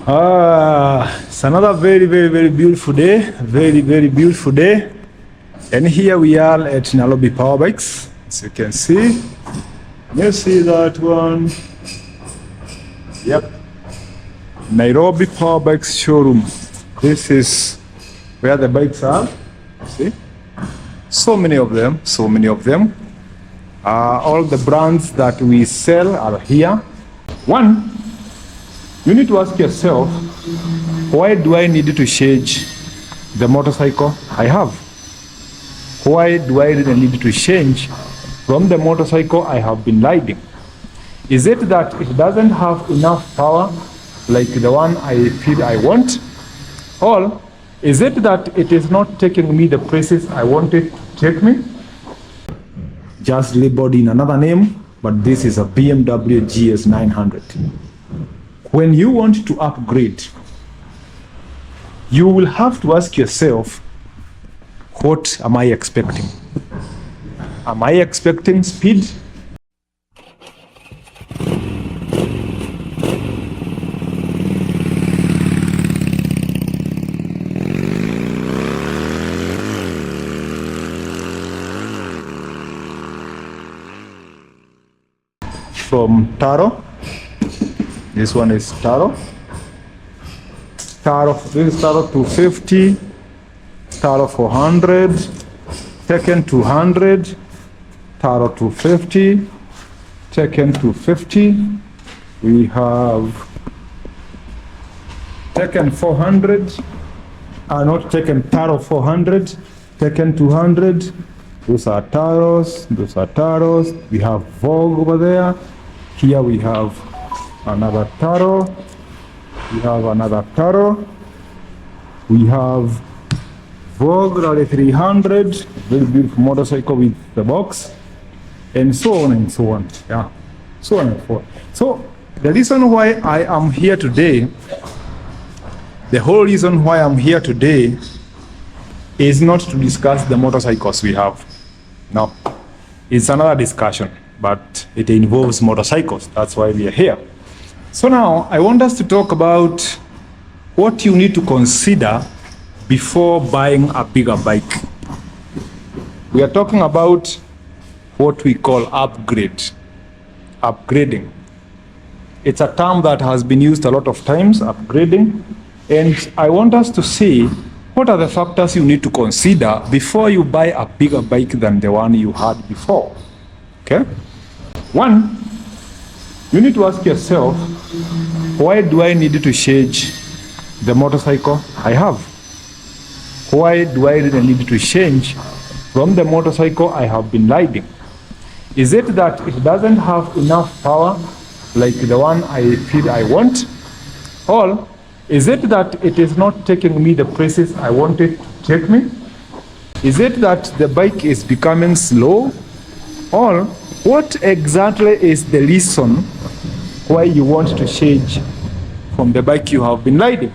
It's another very beautiful day. Very beautiful day. And here we are at Nairobi Power Bikes. As you can see. You see that one? Yep. Nairobi Power Bikes showroom. This is where the bikes are. See? So many of them. All the brands that we sell are here. One, you need to ask yourself, why do I need to change the motorcycle I have? Why do I really need to change from the motorcycle I have been riding? Is it that it doesn't have enough power like the one I feel I want? Or is it that it is not taking me the places I want it to take me? Just labeled in another name, but this is a BMW GS 900. When you want to upgrade, you will have to ask yourself, what am I expecting? Am I expecting speed? From Taro. This one is Taro. This is Taro 250, Taro 400, Tekken 200, Taro 250, Tekken 250. We have Tekken 400, not Tekken, Taro 400, Tekken 200. Those are Taros, We have Vogue over there. Here we have another Taro. We have another Taro. We have Vogue Rally 300, very beautiful motorcycle with the box, and so on and so on. Yeah, so on and so on. So the reason why I am here today, the whole reason why I'm here today is not to discuss the motorcycles we have. No, it's another discussion, but it involves motorcycles. That's why we are here. So now I want us to talk about what you need to consider before buying a bigger bike. We are talking about what we call upgrading. It's a term that has been used a lot of times, upgrading. And I want us to see what are the factors you need to consider before you buy a bigger bike than the one you had before. Okay? One, you need to ask yourself, why do I need to change the motorcycle I have? Why do I really need to change from the motorcycle I have been riding? Is it that it doesn't have enough power like the one I feel I want? Or is it that it is not taking me the places I want it to take me? Is it that the bike is becoming slow? Or what exactly is the reason why you want to change from the bike you have been riding?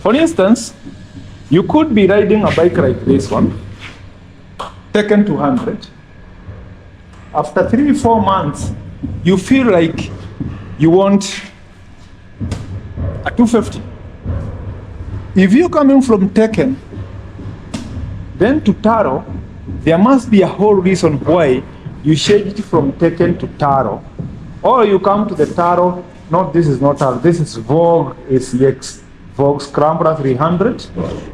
For instance, you could be riding a bike like this one, Tekken 200. After 3-4 months, you feel like you want a 250. If you're coming from Tekken, then to Taro, there must be a whole reason why you changed from Tekken to Taro. Or you come to the Taro, this is not Taro, this is Vogue, it's Vogue Scrambler 300.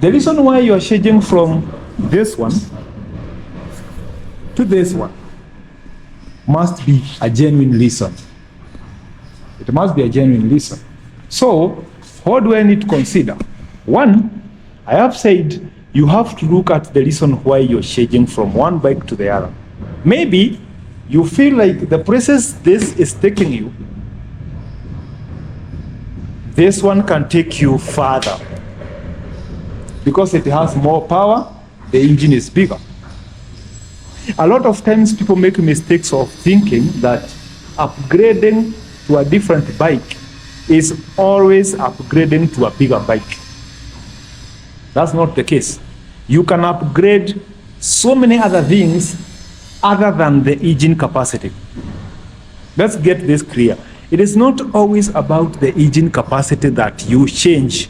The reason why you are changing from this one to this one must be a genuine reason. It must be a genuine reason. So, what do I need to consider? One, I have said you have to look at the reason why you're changing from one bike to the other. Maybe you feel like the places this is taking you, this one can take you further. Because it has more power, the engine is bigger. A lot of times people make mistakes of thinking that upgrading to a different bike is always upgrading to a bigger bike. That's not the case. You can upgrade so many other things other than the engine capacity. Let's get this clear. It is not always about the engine capacity that you change.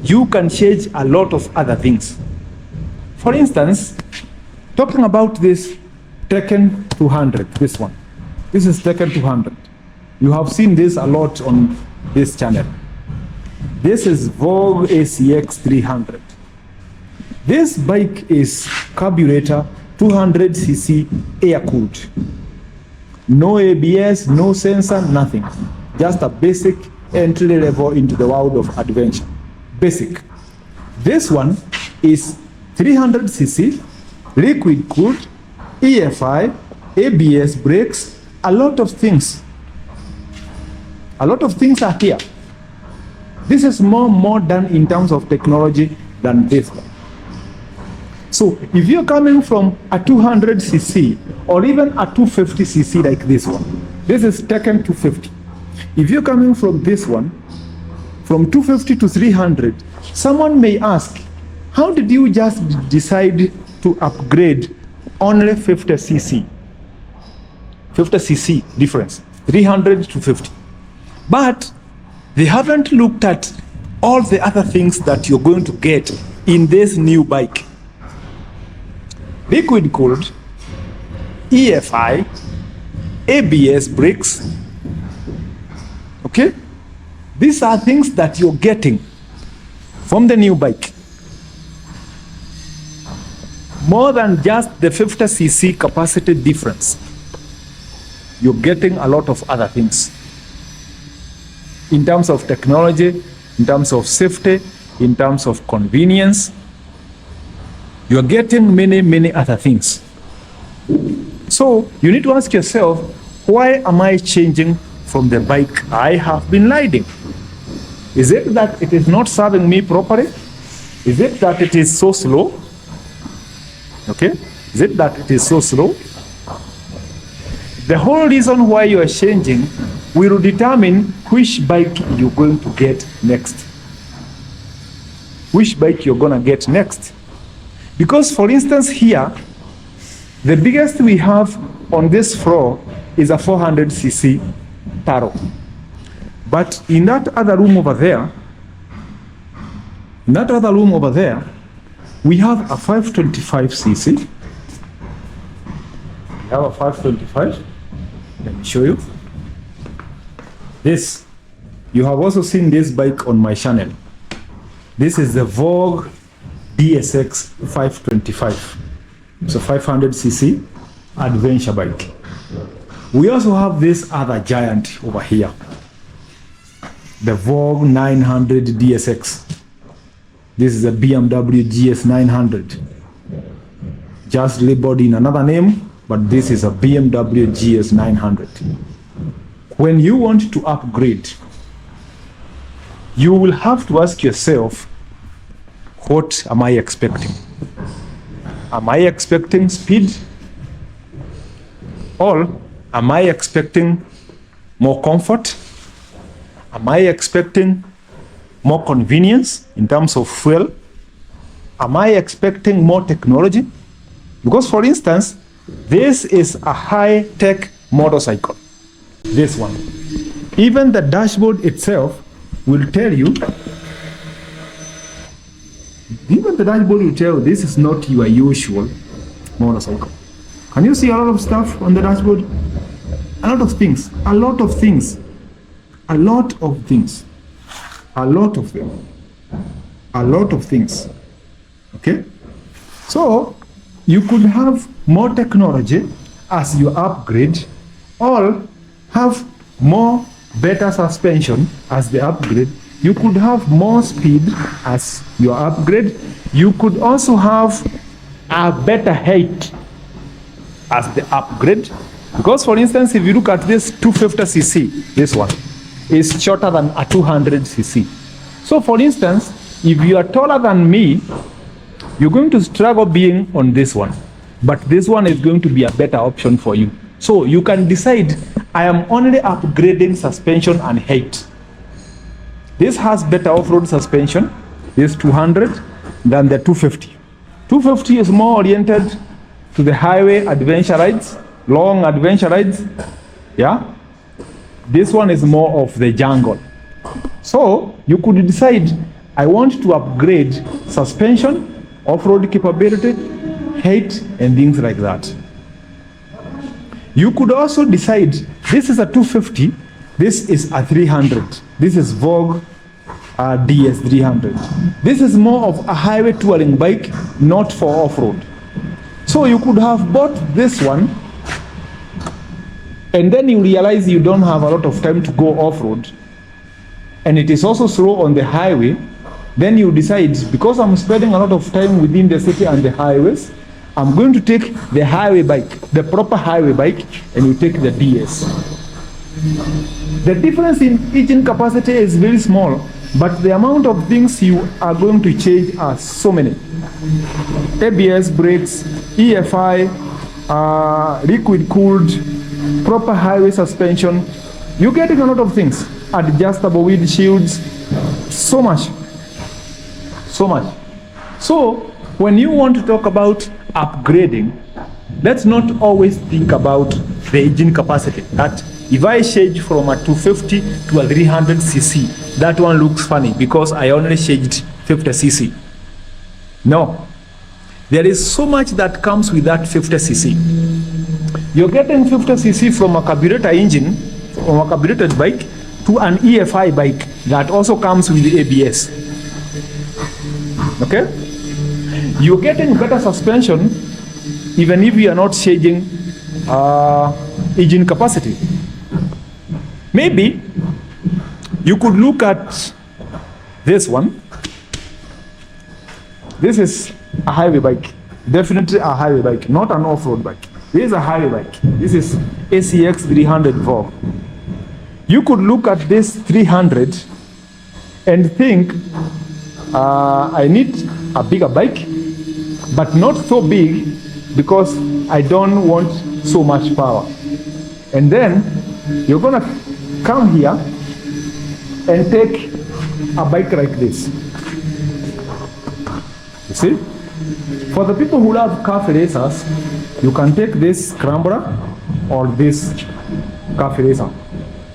You can change a lot of other things. For instance, talking about this Tekken 200, this one. This is Tekken 200. You have seen this a lot on this channel. This is Vogue ACX 300. This bike is carburetor 200cc air-cooled. No ABS, no sensor, nothing. Just a basic entry level into the world of adventure. Basic. This one is 300cc, liquid cooled, EFI, ABS brakes, a lot of things. A lot of things are here. This is more modern in terms of technology than this one. So if you're coming from a 200cc or even a 250cc like this one, this is Tekken 250. If you're coming from this one, from 250 to 300, someone may ask, how did you just decide to upgrade only 50cc? 50cc difference, 300 to 50. But they haven't looked at all the other things that you're going to get in this new bike. Liquid cooled, EFI, ABS brakes. Okay? These are things that you're getting from the new bike. More than just the 50cc capacity difference. You're getting a lot of other things. In terms of technology, in terms of safety, in terms of convenience, you're getting many, many other things. So you need to ask yourself, why am I changing from the bike I have been riding? Is it that it is not serving me properly? Is it that it is so slow? Okay? Is it that it is so slow? The whole reason why you are changing will determine which bike you're going to get next. Which bike you're going to get next. Because for instance here, the biggest we have on this floor is a 400cc Taro. But in that other room over there, we have a 525cc. We have a 525. Let me show you. This, you have also seen this bike on my channel. This is the Vogue DSX 525. It's a 500cc adventure bike. We also have this other giant over here, the Vogue 900 DSX. This is a BMW GS 900. Just labeled in another name, but this is a BMW GS 900. When you want to upgrade, you will have to ask yourself, what am I expecting? Am I expecting speed? Or am I expecting more comfort? Am I expecting more convenience in terms of fuel? Am I expecting more technology? Because for instance, this is a high-tech motorcycle. This one. Even the dashboard itself will tell you, this is not your usual motorcycle. Can you see a lot of stuff on the dashboard? A lot of things. A lot of things. A lot of things. A lot of them. A lot of things. Okay? So, you could have more technology as you upgrade, or have more better suspension as the upgrade. You could have more speed as your upgrade. You could also have a better height as the upgrade. Because for instance, if you look at this 250cc, this one is shorter than a 200cc. So for instance, if you are taller than me, you're going to struggle being on this one. But this one is going to be a better option for you. So you can decide, I am only upgrading suspension and height. This has better off-road suspension, this 200, than the 250. 250 is more oriented to the highway adventure rides, long adventure rides. Yeah? This one is more of the jungle. So you could decide, I want to upgrade suspension, off-road capability, height, and things like that. You could also decide, this is a 250, this is a 300. This is Vogue DS300. This is more of a highway touring bike, not for off-road. So you could have bought this one, and then you realize you don't have a lot of time to go off-road, and it is also slow on the highway. Then you decide, because I'm spending a lot of time within the city and the highways, I'm going to take the highway bike, the proper highway bike, and you take the DS. The difference in engine capacity is very small, but the amount of things you are going to change are so many. ABS brakes, EFI, liquid cooled, proper highway suspension. You're getting a lot of things. Adjustable windshields, so much. So much. So when you want to talk about upgrading, let's not always think about the engine capacity. That if I change from a 250 to a 300cc, that one looks funny because I only changed 50cc. No. There is so much that comes with that 50cc. You're getting 50cc from a carburetor engine, from a carbureted bike, to an EFI bike that also comes with ABS. Okay? You're getting better suspension even if you are not changing engine capacity. Maybe you could look at this one. This is a highway bike, definitely a highway bike, not an off-road bike. This is a highway bike. This is ACX 300 Vogue. You could look at this 300 and think, I need a bigger bike, but not so big because I don't want so much power. And then you're gonna come here and take a bike like this. You see? For the people who love cafe racers, you can take this Scrambler or this cafe racer.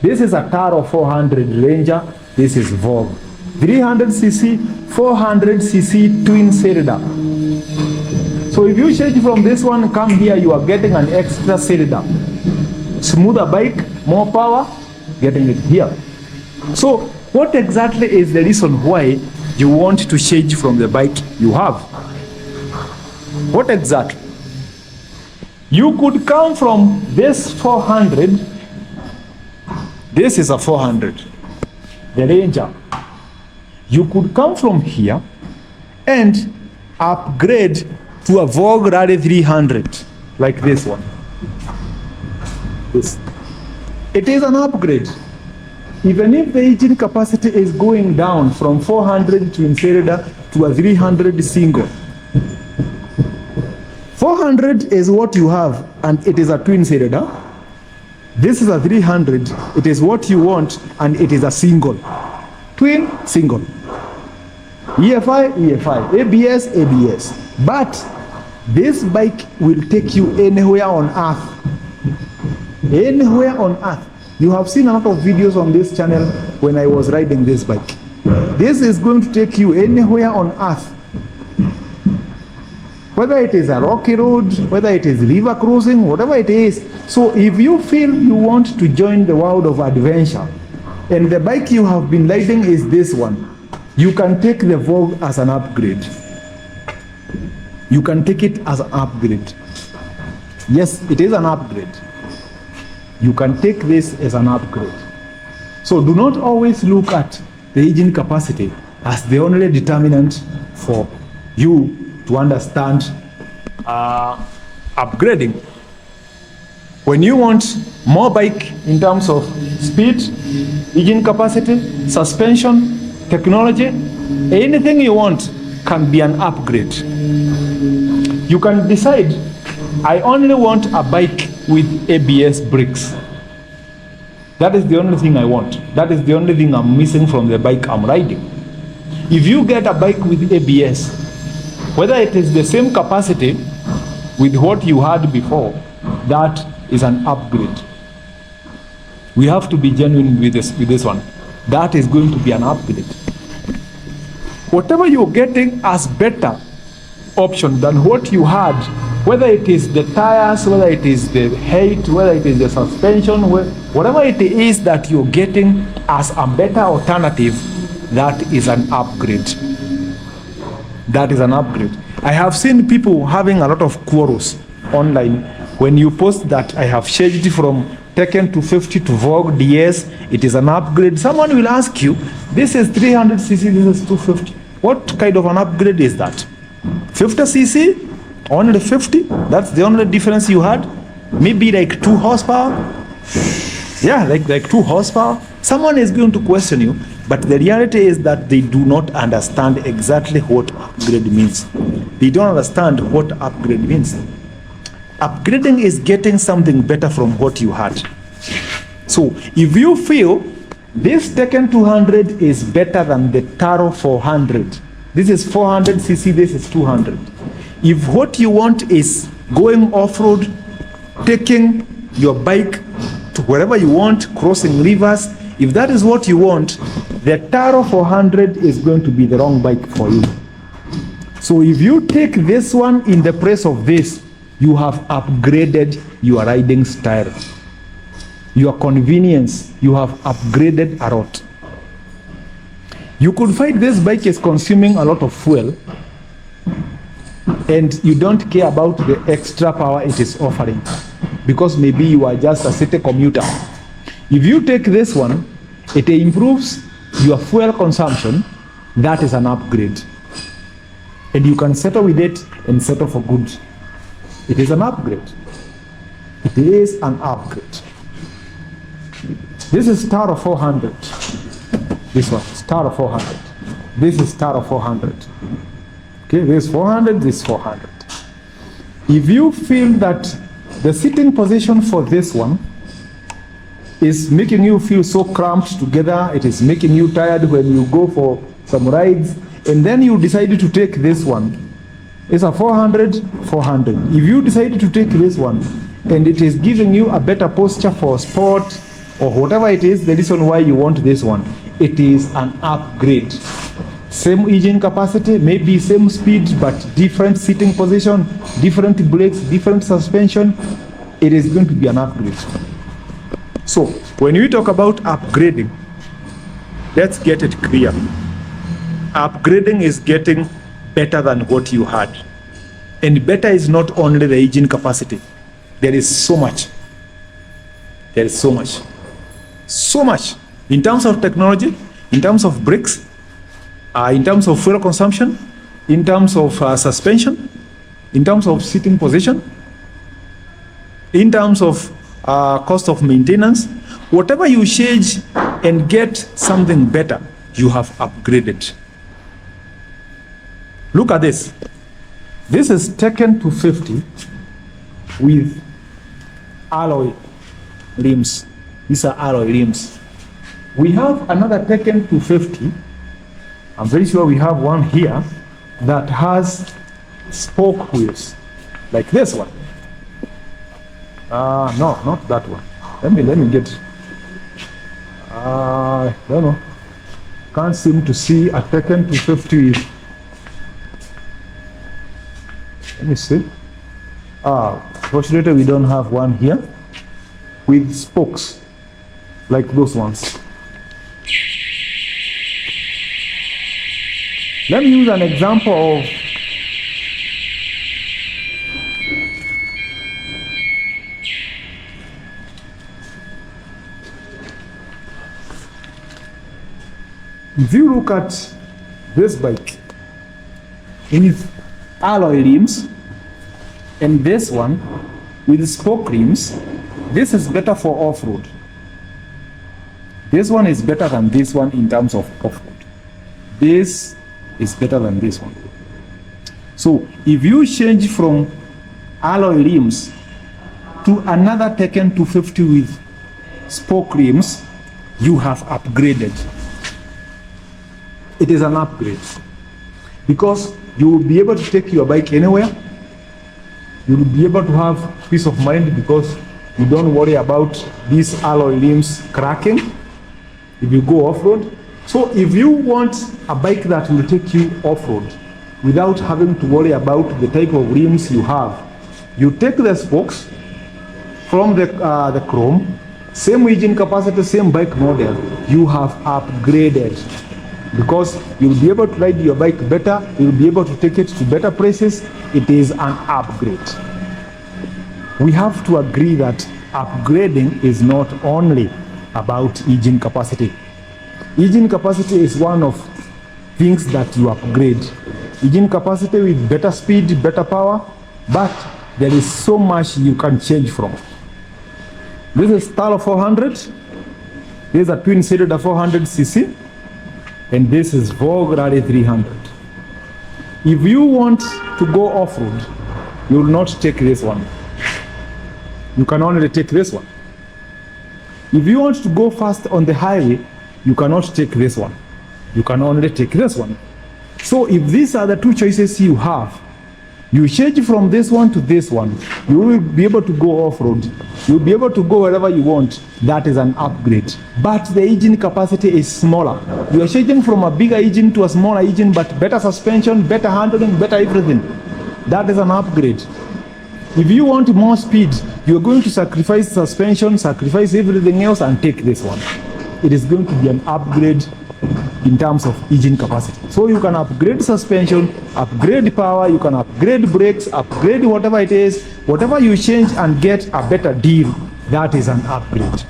This is a Taro 400 Ranger. This is Vogue. 300cc, 400cc twin cylinder. So if you change from this one, come here, you are getting an extra cylinder. Smoother bike, more power, getting it here. So what exactly is the reason why you want to change from the bike you have? What exactly? You could come from this 400. This is a 400, the Ranger. You could come from here and upgrade to a Vogue Rally 300, like this one. This. It is an upgrade. Even if the engine capacity is going down from 400 twin cylinder to a 300 single. 400 is what you have, and it is a twin cylinder. This is a 300, it is what you want, and it is a single. Twin, single. EFI, EFI. ABS, ABS. But this bike will take you anywhere on earth. Anywhere on earth. You have seen a lot of videos on this channel when I was riding this bike. This is going to take you anywhere on earth. Whether it is a rocky road, whether it is river cruising, whatever it is. So if you feel you want to join the world of adventure, and the bike you have been riding is this one, you can take the Vogue as an upgrade. You can take it as an upgrade. Yes, it is an upgrade. You can take this as an upgrade. So do not always look at the engine capacity as the only determinant for you to understand upgrading. When you want more bike in terms of speed, engine capacity, suspension, technology, anything you want can be an upgrade. You can decide, I only want a bike with ABS brakes. That is the only thing I want. That is the only thing I'm missing from the bike I'm riding. If you get a bike with ABS, whether it is the same capacity with what you had before, that is an upgrade. We have to be genuine with this one. That is going to be an upgrade. Whatever you're getting as better option than what you had, whether it is the tires, whether it is the height, whether it is the suspension, whatever it is that you're getting as a better alternative, that is an upgrade. That is an upgrade. I have seen people having a lot of quarrels online when you post that I have changed from Tekken 250 to Vogue DS, it is an upgrade. Someone will ask you, this is 300cc, this is 250. What kind of an upgrade is that? 50cc? Only 50? That's the only difference you had? Maybe like 2 horsepower? Yeah, like 2 horsepower. Someone is going to question you, but the reality is that they do not understand exactly what upgrade means. They don't understand what upgrade means. Upgrading is getting something better from what you had. So if you feel this Tekken 200 is better than the Taro 400, this is 400cc, this is 200. If what you want is going off-road, taking your bike to wherever you want, crossing rivers, if that is what you want, the Taro 400 is going to be the wrong bike for you. So if you take this one in the place of this, you have upgraded your riding style. Your convenience, you have upgraded a lot. You could find this bike is consuming a lot of fuel and you don't care about the extra power it is offering because maybe you are just a city commuter. If you take this one, it improves your fuel consumption. That is an upgrade. And you can settle with it and settle for good. It is an upgrade. It is an upgrade. This is Taro 400. This one is Taro 400. This is Taro 400. Okay, this is 400, this is 400. If you feel that the sitting position for this one is making you feel so cramped together, it is making you tired when you go for some rides, and then you decided to take this one, it's a 400, 400. If you decided to take this one, and it is giving you a better posture for sport, or whatever it is, the reason why you want this one, it is an upgrade. Same engine capacity, maybe same speed, but different sitting position, different brakes, different suspension. It is going to be an upgrade. So, when we talk about upgrading, let's get it clear. Upgrading is getting better than what you had. And better is not only the engine capacity. There is so much. There is so much. So much. In terms of technology, in terms of brakes, in terms of fuel consumption, in terms of suspension, in terms of sitting position, in terms of cost of maintenance, whatever you change and get something better, you have upgraded. Look at this. This is Tekken 250 with alloy rims. These are alloy rims. We have another Tekken 250. I'm very sure we have one here that has spoke wheels, like this one. No, not that one. Let me get. I don't know. Can't seem to see a Tekken 250 with. Let me see. Fortunately, we don't have one here with spokes like those ones. Let me use an example of if you look at this bike with alloy rims and this one with spoke rims, this is better for off-road. This one is better than this one in terms of off-road. This is better than this one. So if you change from alloy rims to another Tekken 250 with spoke rims, you have upgraded. It is an upgrade because you will be able to take your bike anywhere. You will be able to have peace of mind because You don't worry about these alloy rims cracking if you go off-road. So if you want a bike that will take you off-road without having to worry about the type of rims you have, you take the spokes from the chrome, same engine capacity, same bike model, you have upgraded, because you'll be able to ride your bike better, you'll be able to take it to better places. It is an upgrade. We have to agree that upgrading is not only about engine capacity. Engine capacity is one of things that you upgrade. Engine capacity with better speed, better power, but there is so much you can change from. This is Stalo 400. This is a twin-cylinder 400cc. And this is Vogue Rally 300. If you want to go off-road, you will not take this one. You can only take this one. If you want to go fast on the highway, you cannot take this one. You can only take this one. So if these are the two choices you have, you change from this one to this one, you will be able to go off-road. You'll be able to go wherever you want. That is an upgrade. But the engine capacity is smaller. You are changing from a bigger engine to a smaller engine, but better suspension, better handling, better everything. That is an upgrade. If you want more speed, you're going to sacrifice suspension, sacrifice everything else, and take this one. It is going to be an upgrade in terms of engine capacity. So you can upgrade suspension, upgrade power, you can upgrade brakes, upgrade whatever it is, whatever you change and get a better deal, that is an upgrade.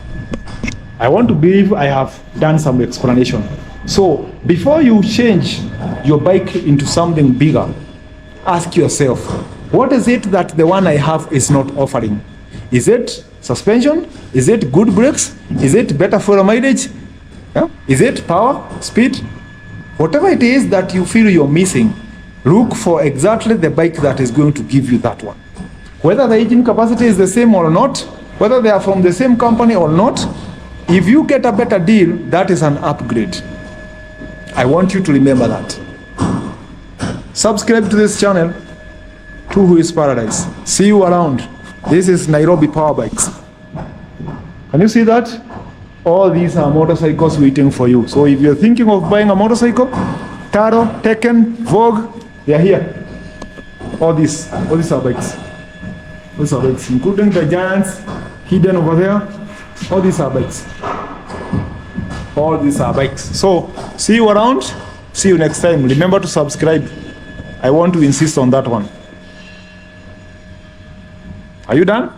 I want to believe I have done some explanation. So before you change your bike into something bigger, ask yourself, what is it that the one I have is not offering? Is it suspension? Is it good brakes? Is it better fuel mileage? Yeah? Is it power, speed? Whatever it is that you feel you're missing, look for exactly the bike that is going to give you that one. Whether the engine capacity is the same or not, whether they are from the same company or not, if you get a better deal, that is an upgrade. I want you to remember that. Subscribe to this channel, Two Wheels Paradise. See you around. This is Nairobi Power Bikes. Can you see that? All these are motorcycles waiting for you. So if you're thinking of buying a motorcycle, Taro, Tekken, Vogue, they are here. All these are bikes. These are bikes, including the giants hidden over there. All these are bikes. All these are bikes. So see you around. See you next time. Remember to subscribe. I want to insist on that one. Are you done?